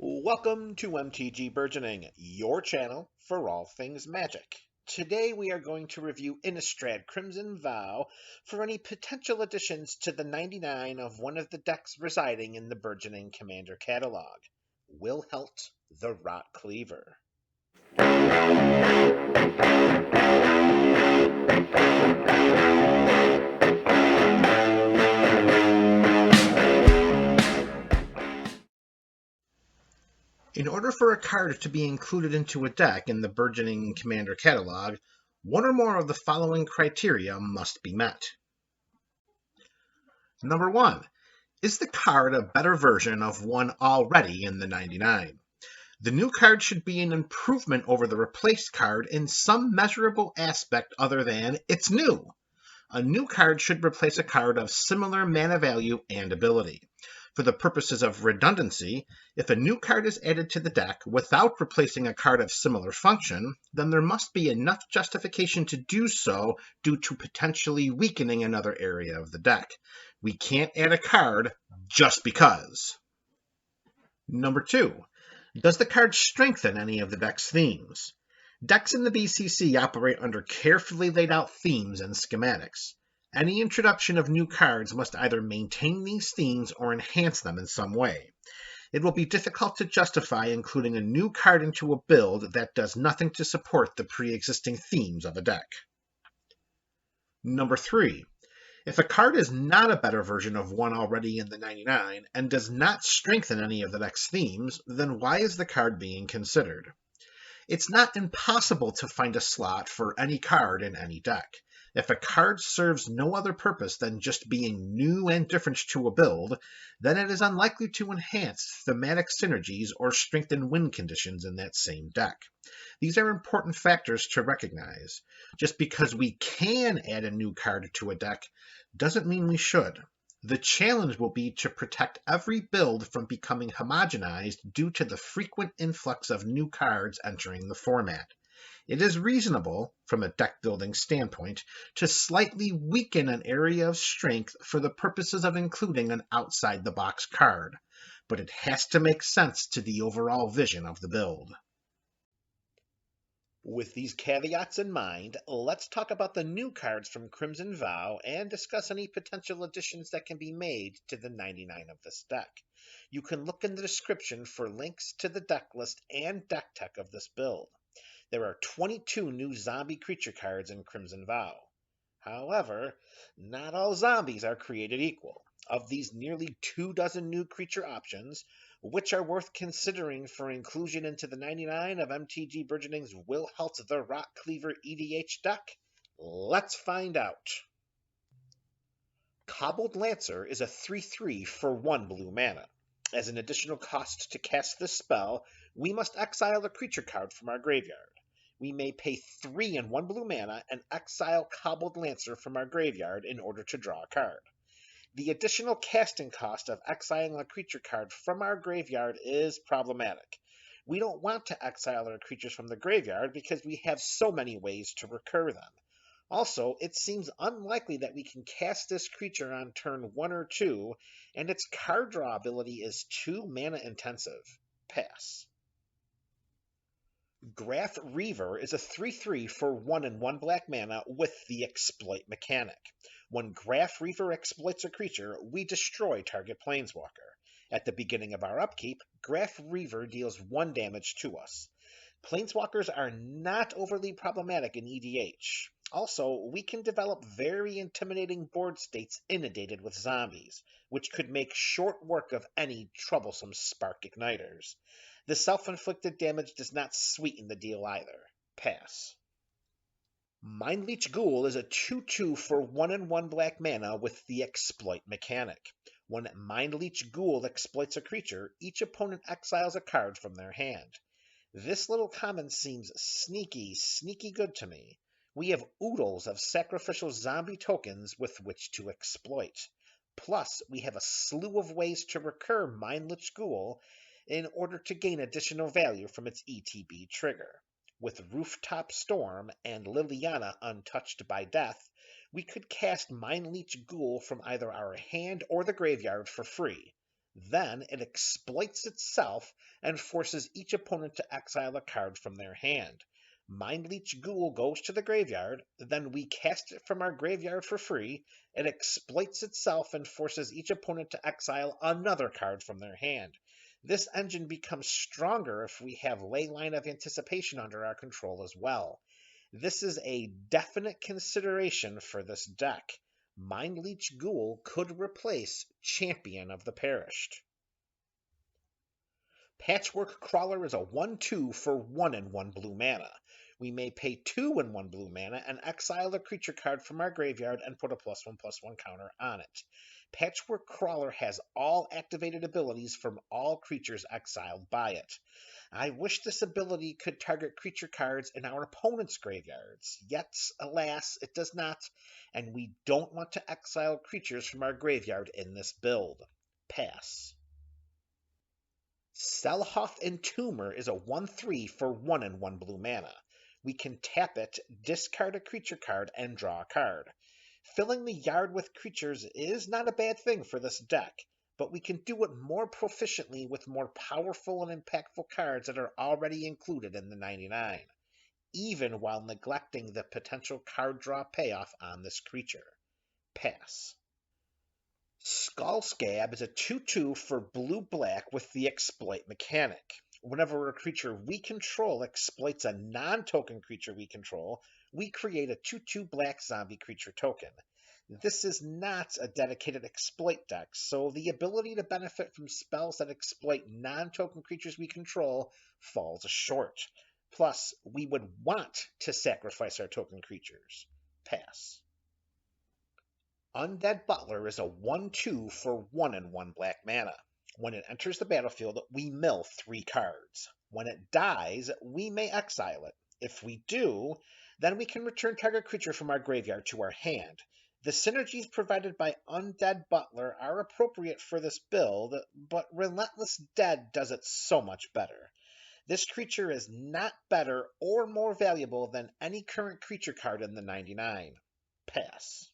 Welcome to MTG Burgeoning, your channel for all things magic. Today we are going to review Innistrad Crimson Vow for any potential additions to the 99 of one of the decks residing in the Burgeoning Commander catalog, Wilhelt the Rotcleaver. In order for a card to be included into a deck in the Burgeoning Commander catalog, one or more of the following criteria must be met. Number 1. Is the card a better version of one already in the 99? The new card should be an improvement over the replaced card in some measurable aspect other than it's new. A new card should replace a card of similar mana value and ability. For the purposes of redundancy, if a new card is added to the deck without replacing a card of similar function, then there must be enough justification to do so due to potentially weakening another area of the deck. We can't add a card just because. Number 2. Does the card strengthen any of the deck's themes? Decks in the BCC operate under carefully laid out themes and schematics. Any introduction of new cards must either maintain these themes or enhance them in some way. It will be difficult to justify including a new card into a build that does nothing to support the pre-existing themes of a deck. Number 3. If a card is not a better version of one already in the 99 and does not strengthen any of the deck's themes, then why is the card being considered? It's not impossible to find a slot for any card in any deck. If a card serves no other purpose than just being new and different to a build, then it is unlikely to enhance thematic synergies or strengthen win conditions in that same deck. These are important factors to recognize. Just because we can add a new card to a deck doesn't mean we should. The challenge will be to protect every build from becoming homogenized due to the frequent influx of new cards entering the format. It is reasonable, from a deck building standpoint, to slightly weaken an area of strength for the purposes of including an outside-the-box card, but it has to make sense to the overall vision of the build. With these caveats in mind, let's talk about the new cards from Crimson Vow and discuss any potential additions that can be made to the 99 of this deck. You can look in the description for links to the deck list and deck tech of this build. There are 22 new zombie creature cards in Crimson Vow. However, not all zombies are created equal. Of these nearly 24 new creature options, which are worth considering for inclusion into the 99 of MTG Burgeoning's Wilhelt the Rotcleaver EDH deck? Let's find out. Cobbled Lancer is a 3/3 for 1 blue mana. As an additional cost to cast this spell, we must exile a creature card from our graveyard. We may pay 3 and 1 blue mana and exile Cobbled Lancer from our graveyard in order to draw a card. The additional casting cost of exiling a creature card from our graveyard is problematic. We don't want to exile our creatures from the graveyard because we have so many ways to recur them. Also, it seems unlikely that we can cast this creature on turn 1 or 2, and its card draw ability is too mana intensive. Pass. Graph Reaver is a 3/3 for 1 and 1 black mana with the exploit mechanic. When Graph Reaver exploits a creature, we destroy target planeswalker. At the beginning of our upkeep, Graph Reaver deals 1 damage to us. Planeswalkers are not overly problematic in EDH. Also, we can develop very intimidating board states inundated with zombies, which could make short work of any troublesome spark igniters. The self-inflicted damage does not sweeten the deal either. Pass. Mindleech Ghoul is a 2/2 for 1 and 1 black mana with the exploit mechanic. When Mindleech Ghoul exploits a creature, each opponent exiles a card from their hand. This little common seems sneaky good to me. We have oodles of sacrificial zombie tokens with which to exploit. Plus, we have a slew of ways to recur Mindleech Ghoul in order to gain additional value from its ETB trigger. With Rooftop Storm and Liliana untouched by death, we could cast Mindleech Ghoul from either our hand or the graveyard for free. Then it exploits itself and forces each opponent to exile a card from their hand. Mind Leech Ghoul goes to the graveyard, then we cast it from our graveyard for free. It exploits itself and forces each opponent to exile another card from their hand. This engine becomes stronger if we have Leyline of Anticipation under our control as well. This is a definite consideration for this deck. Mind Leech Ghoul could replace Champion of the Perished. Patchwork Crawler is a 1/2 for 1 and 1 blue mana. We may pay 2 and 1 blue mana and exile a creature card from our graveyard and put a +1/+1 counter on it. Patchwork Crawler has all activated abilities from all creatures exiled by it. I wish this ability could target creature cards in our opponent's graveyards, yet, alas, it does not, and we don't want to exile creatures from our graveyard in this build. Pass. Selhoff Entomber is a 1/3 for 1 and 1 blue mana. We can tap it, discard a creature card, and draw a card. Filling the yard with creatures is not a bad thing for this deck, but we can do it more proficiently with more powerful and impactful cards that are already included in the 99, even while neglecting the potential card draw payoff on this creature. Pass. Skullscab is a 2/2 for blue-black with the exploit mechanic. Whenever a creature we control exploits a non-token creature we control, we create a 2/2 black zombie creature token. This is not a dedicated exploit deck, so the ability to benefit from spells that exploit non-token creatures we control falls short. Plus, we would want to sacrifice our token creatures. Pass. Undead Butler is a 1/2 for 1 and 1 black mana. When it enters the battlefield, we mill 3 cards. When it dies, we may exile it. If we do, then we can return target creature from our graveyard to our hand. The synergies provided by Undead Butler are appropriate for this build, but Relentless Dead does it so much better. This creature is not better or more valuable than any current creature card in the 99. Pass.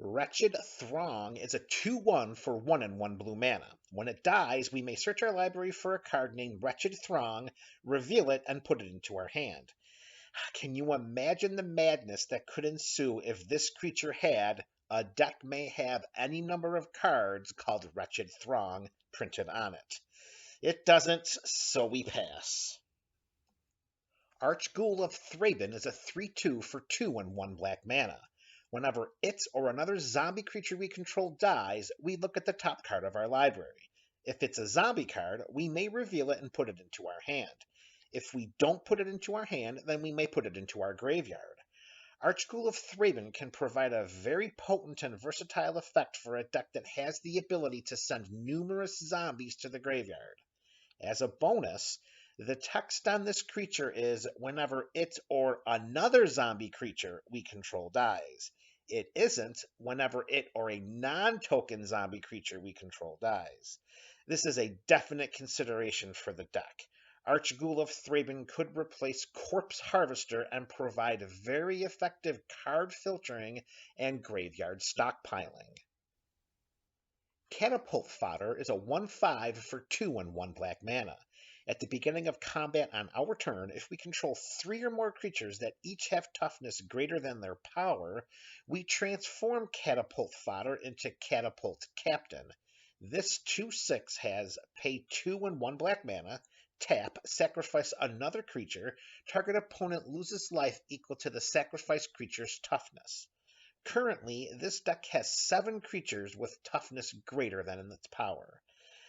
Wretched Throng is a 2/1 for 1 and 1 blue mana. When it dies, we may search our library for a card named Wretched Throng, reveal it, and put it into our hand. Can you imagine the madness that could ensue if this creature had a deck may have any number of cards called Wretched Throng printed on it? It doesn't, so we pass. Archghoul of Thraben is a 3/2 for 2 and 1 black mana. Whenever it or another zombie creature we control dies, we look at the top card of our library. If it's a zombie card, we may reveal it and put it into our hand. If we don't put it into our hand, then we may put it into our graveyard. Archghoul of Thraben can provide a very potent and versatile effect for a deck that has the ability to send numerous zombies to the graveyard. As a bonus, the text on this creature is whenever it or another zombie creature we control dies. It isn't whenever it or a non-token zombie creature we control dies. This is a definite consideration for the deck. Archghoul of Thraben could replace Corpse Harvester and provide very effective card filtering and graveyard stockpiling. Catapult Fodder is a 1/5 for 2 and 1 black mana. At the beginning of combat on our turn, if we control 3 or more creatures that each have toughness greater than their power, we transform Catapult Fodder into Catapult Captain. This 2/6 has pay 2 and 1 black mana, tap, sacrifice another creature, target opponent loses life equal to the sacrificed creature's toughness. Currently, this deck has 7 creatures with toughness greater than its power.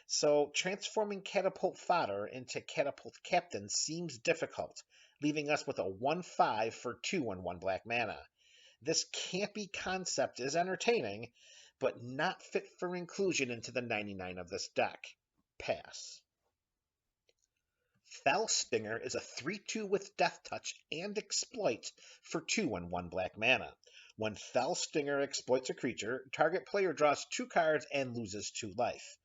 So transforming Catapult Fodder into Catapult Captain seems difficult, leaving us with a 1/5 for 2 and 1 black mana. This campy concept is entertaining, but not fit for inclusion into the 99 of this deck. Pass. Fellstinger is a 3/2 with Death Touch and Exploit for 2 and 1 black mana. When Fellstinger exploits a creature, target player draws 2 cards and loses 2 life.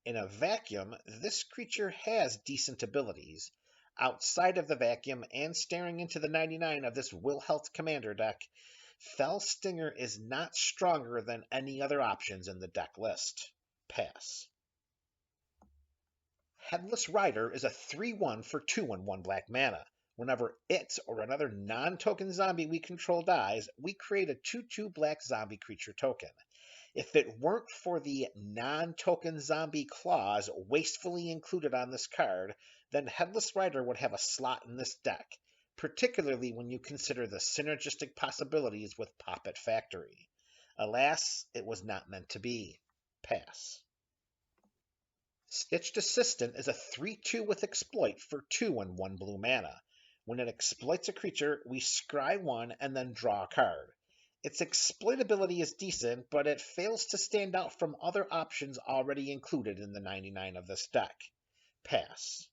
In a vacuum, this creature has decent abilities. Outside of the vacuum and staring into the 99 of this Wilhelt commander deck, Fellstinger is not stronger than any other options in the deck list. Pass. Headless Rider is a 3/1 for 2 and 1 black mana. Whenever it or another non-token zombie we control dies, we create a 2/2 black zombie creature token. If it weren't for the non-token zombie clause wastefully included on this card, then Headless Rider would have a slot in this deck, particularly when you consider the synergistic possibilities with Puppet Factory. Alas, it was not meant to be. Pass. Stitched Assistant is a 3/2 with Exploit for 2 and 1 blue mana. When it exploits a creature, we scry one and then draw a card. Its exploitability is decent, but it fails to stand out from other options already included in the 99 of this deck. Pass.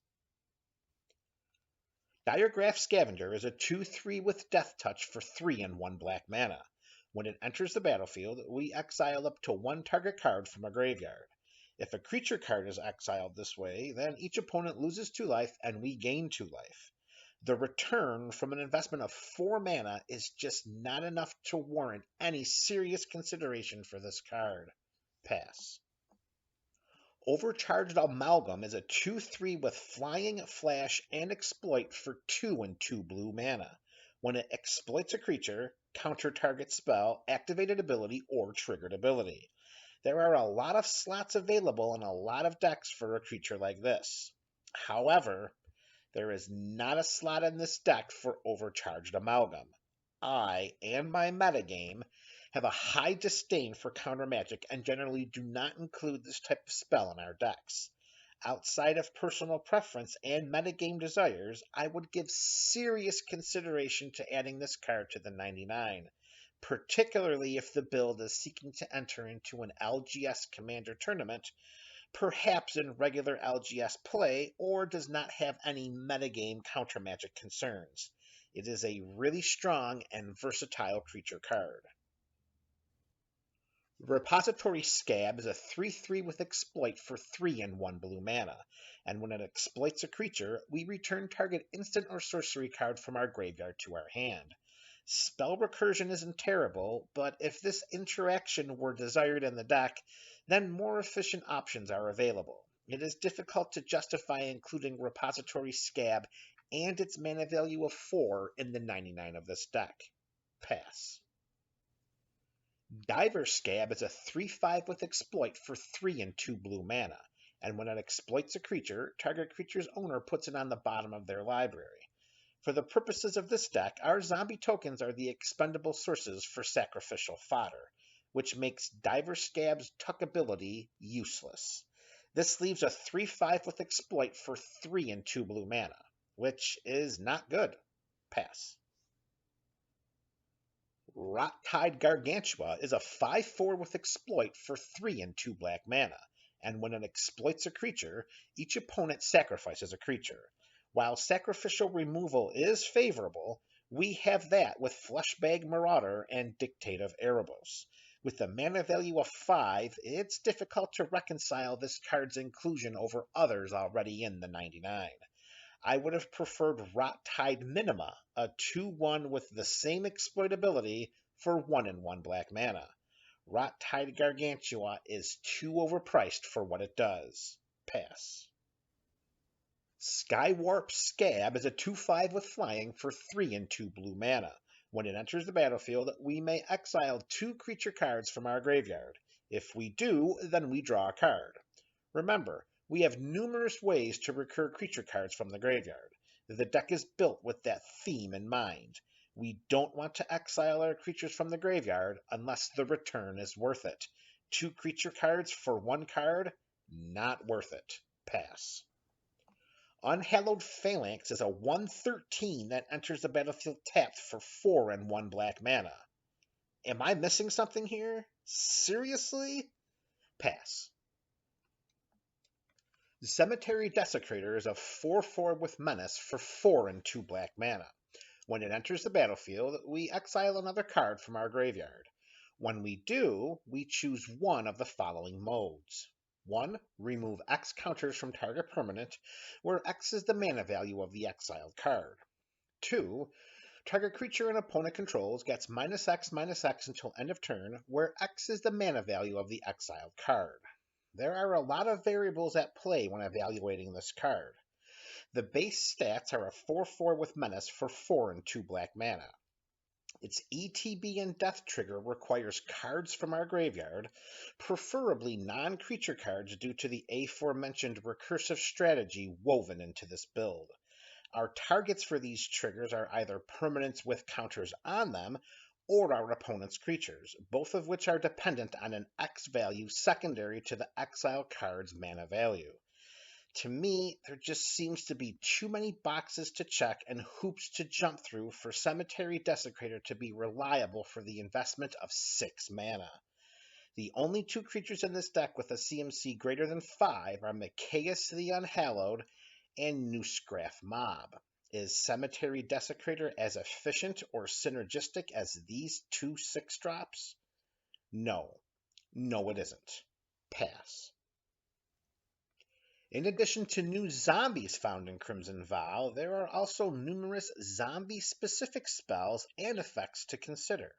Diregraph Scavenger is a 2/3 with Death Touch for 3 and 1 black mana. When it enters the battlefield, we exile up to one target card from a graveyard. If a creature card is exiled this way, then each opponent loses 2 life and we gain 2 life. The return from an investment of 4 mana is just not enough to warrant any serious consideration for this card. Pass. Overcharged Amalgam is a 2/3 with Flying, Flash, and Exploit for 2 and 2 blue mana. When it exploits a creature, counter target spell, activated ability, or triggered ability. There are a lot of slots available in a lot of decks for a creature like this. However, there is not a slot in this deck for Overcharged Amalgam. I and my metagame have a high disdain for counter magic and generally do not include this type of spell in our decks. Outside of personal preference and metagame desires, I would give serious consideration to adding this card to the 99, particularly if the build is seeking to enter into an LGS Commander tournament, perhaps in regular LGS play, or does not have any metagame counter magic concerns. It is a really strong and versatile creature card. Repository Scab is a 3/3 with Exploit for 3 and 1 blue mana, and when it exploits a creature, we return target instant or sorcery card from our graveyard to our hand. Spell recursion isn't terrible, but if this interaction were desired in the deck, then more efficient options are available. It is difficult to justify including Repository Scab and its mana value of 4 in the 99 of this deck. Pass. Diver Scab is a 3/5 with Exploit for 3 and 2 blue mana, and when it exploits a creature, target creature's owner puts it on the bottom of their library. For the purposes of this deck, our zombie tokens are the expendable sources for sacrificial fodder, which makes Diver Scab's tuckability useless. This leaves a 3/5 with Exploit for 3 and 2 blue mana, which is not good. Pass. Rot-Tide Gargantua is a 5/4 with Exploit for 3 and 2 black mana, and when it exploits a creature, each opponent sacrifices a creature. While sacrificial removal is favorable, we have that with Fleshbag Marauder and Dictate of Erebos. With a mana value of 5, it's difficult to reconcile this card's inclusion over others already in the 99. I would have preferred Rot-Tide Minima, a 2/1 with the same exploitability for 1 and 1 black mana. Rot-Tide Gargantua is too overpriced for what it does. Pass. Skywarp Scab is a 2/5 with Flying for 3 and 2 blue mana. When it enters the battlefield, we may exile 2 creature cards from our graveyard. If we do, then we draw a card. Remember, we have numerous ways to recur creature cards from the graveyard. The deck is built with that theme in mind. We don't want to exile our creatures from the graveyard unless the return is worth it. 2 creature cards for 1 card? Not worth it. Pass. Unhallowed Phalanx is a 1/13 that enters the battlefield tapped for 4 and 1 black mana. Am I missing something here? Seriously? Pass. Cemetery Desecrator is a 4/4 with Menace for 4 and 2 black mana. When it enters the battlefield, we exile another card from our graveyard. When we do, we choose one of the following modes. 1. Remove X counters from target permanent, where X is the mana value of the exiled card. 2. Target creature an opponent controls gets -X until end of turn, where X is the mana value of the exiled card. There are a lot of variables at play when evaluating this card. The base stats are a 4/4 with Menace for 4 and 2 black mana. Its ETB and Death trigger requires cards from our graveyard, preferably non-creature cards due to the aforementioned recursive strategy woven into this build. Our targets for these triggers are either permanents with counters on them or our opponent's creatures, both of which are dependent on an X value secondary to the exile card's mana value. To me, there just seems to be too many boxes to check and hoops to jump through for Cemetery Desecrator to be reliable for the investment of 6 mana. The only 2 creatures in this deck with a CMC greater than 5 are Mikaeus the Unhallowed and Newsgraph Mob. Is Cemetery Desecrator as efficient or synergistic as these 2 6-drops? No. No, it isn't. Pass. In addition to new zombies found in Crimson Vow, there are also numerous zombie-specific spells and effects to consider.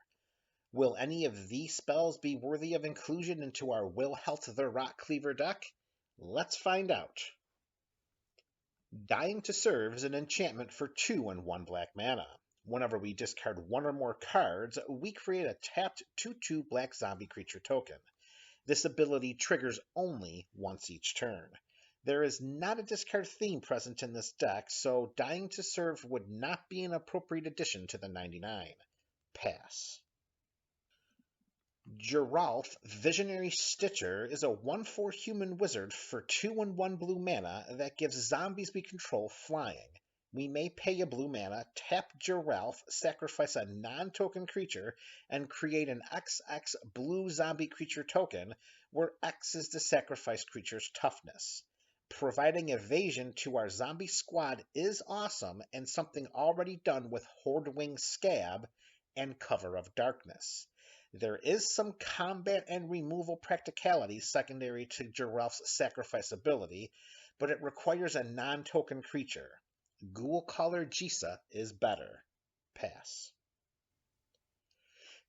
Will any of these spells be worthy of inclusion into our Wilhelt the Rotcleaver deck? Let's find out. Dying to Serve is an enchantment for 2 and 1 black mana. Whenever we discard 1 or more cards, we create a tapped 2/2 black zombie creature token. This ability triggers only once each turn. There is not a discard theme present in this deck, so Dying to Serve would not be an appropriate addition to the 99. Pass. Geralf, Visionary Stitcher, is a 1/4 human wizard for 2 and 1 blue mana that gives zombies we control flying. We may pay a blue mana, tap Geralf, sacrifice a non-token creature, and create an XX blue zombie creature token, where X is the sacrificed creature's toughness. Providing evasion to our zombie squad is awesome and something already done with Hordewing Scab and Cover of Darkness. There is some combat and removal practicality secondary to Geralf's sacrifice ability, but it requires a non-token creature. Ghoul-Caller Jisa is better. Pass.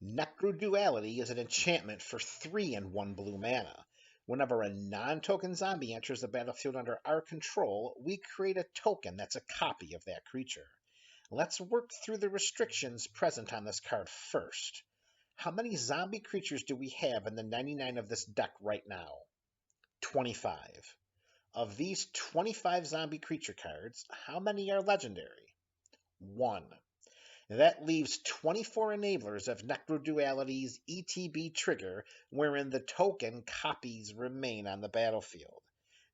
Necroduality is an enchantment for 3 and 1 blue mana. Whenever a non-token zombie enters the battlefield under our control, we create a token that's a copy of that creature. Let's work through the restrictions present on this card first. How many zombie creatures do we have in the 99 of this deck right now? 25. Of these 25 zombie creature cards, how many are legendary? 1. That leaves 24 enablers of Necroduality's ETB trigger, wherein the token copies remain on the battlefield.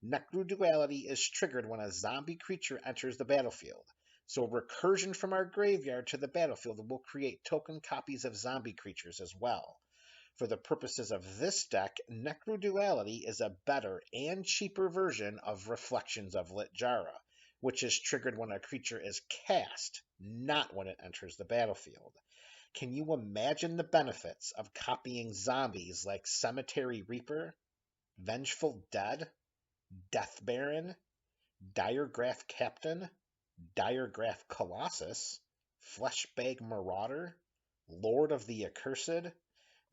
Necroduality is triggered when a zombie creature enters the battlefield, so recursion from our graveyard to the battlefield will create token copies of zombie creatures as well. For the purposes of this deck, Necroduality is a better and cheaper version of Reflections of Littjara, which is triggered when a creature is cast, not when it enters the battlefield. Can you imagine the benefits of copying zombies like Cemetery Reaper, Vengeful Dead, Death Baron, Diregraph Captain, Diregraph Colossus, Fleshbag Marauder, Lord of the Accursed,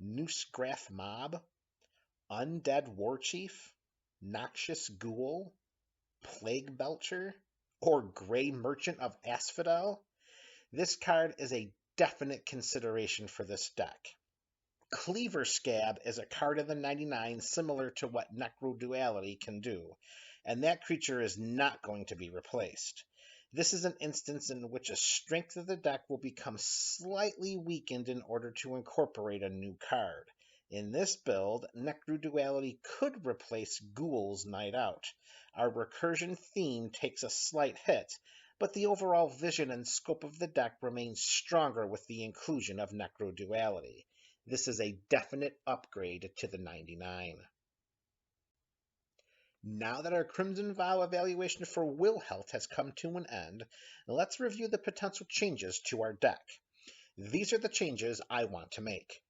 Newsgraph Mob, Undead Warchief, Noxious Ghoul, Plague Belcher, or Grey Merchant of Asphodel? This card is a definite consideration for this deck. Cleaver Scab is a card in the 99 similar to what Necroduality can do, and that creature is not going to be replaced. This is an instance in which a strength of the deck will become slightly weakened in order to incorporate a new card. In this build, Necroduality could replace Ghoul's Night Out. Our recursion theme takes a slight hit, but the overall vision and scope of the deck remains stronger with the inclusion of Necroduality. This is a definite upgrade to the 99. Now that our Crimson Vow evaluation for Wilhelt has come to an end, let's review the potential changes to our deck. These are the changes I want to make.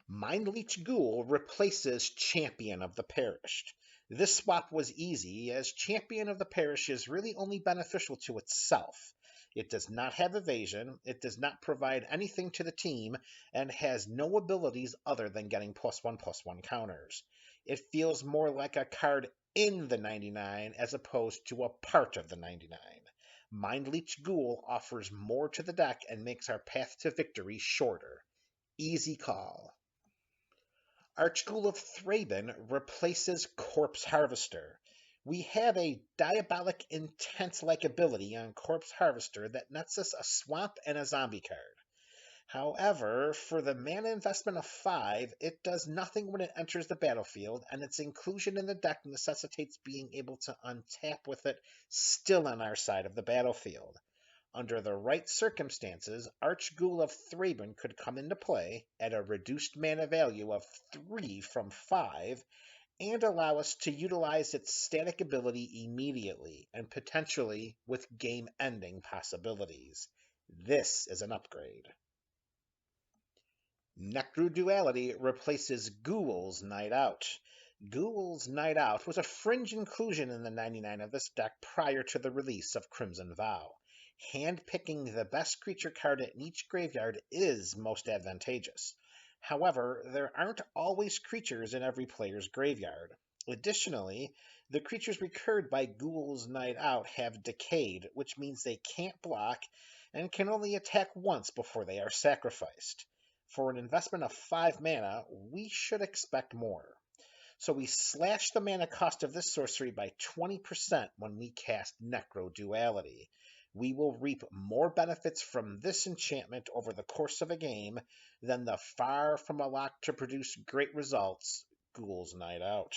Mindleech Ghoul replaces Champion of the Perished. This swap was easy, as Champion of the Perished is really only beneficial to itself. It does not have evasion, it does not provide anything to the team, and has no abilities other than getting +1/+1 counters. It feels more like a card in the 99 as opposed to a part of the 99. Mindleech Ghoul offers more to the deck and makes our path to victory shorter. Easy call. Archghoul of Thraben replaces Corpse Harvester. We have a Diabolic Intent-like ability on Corpse Harvester that nets us a swamp and a zombie card. However, for the mana investment of 5, it does nothing when it enters the battlefield, and its inclusion in the deck necessitates being able to untap with it still on our side of the battlefield. Under the right circumstances, Archghoul of Thraben could come into play at a reduced mana value of 3 from 5 and allow us to utilize its static ability immediately and potentially with game-ending possibilities. This is an upgrade. Necroduality replaces Ghoul's Night Out. Ghoul's Night Out was a fringe inclusion in the 99 of this deck prior to the release of Crimson Vow. Handpicking the best creature card in each graveyard is most advantageous. However, there aren't always creatures in every player's graveyard. Additionally, the creatures recurred by Ghoul's Night Out have decayed, which means they can't block and can only attack once before they are sacrificed. For an investment of 5 mana, we should expect more. So we slash the mana cost of this sorcery by 20% when we cast Necroduality. We will reap more benefits from this enchantment over the course of a game than the far from a lock to produce great results, Ghoul's Night Out.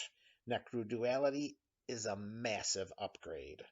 Necroduality is a massive upgrade.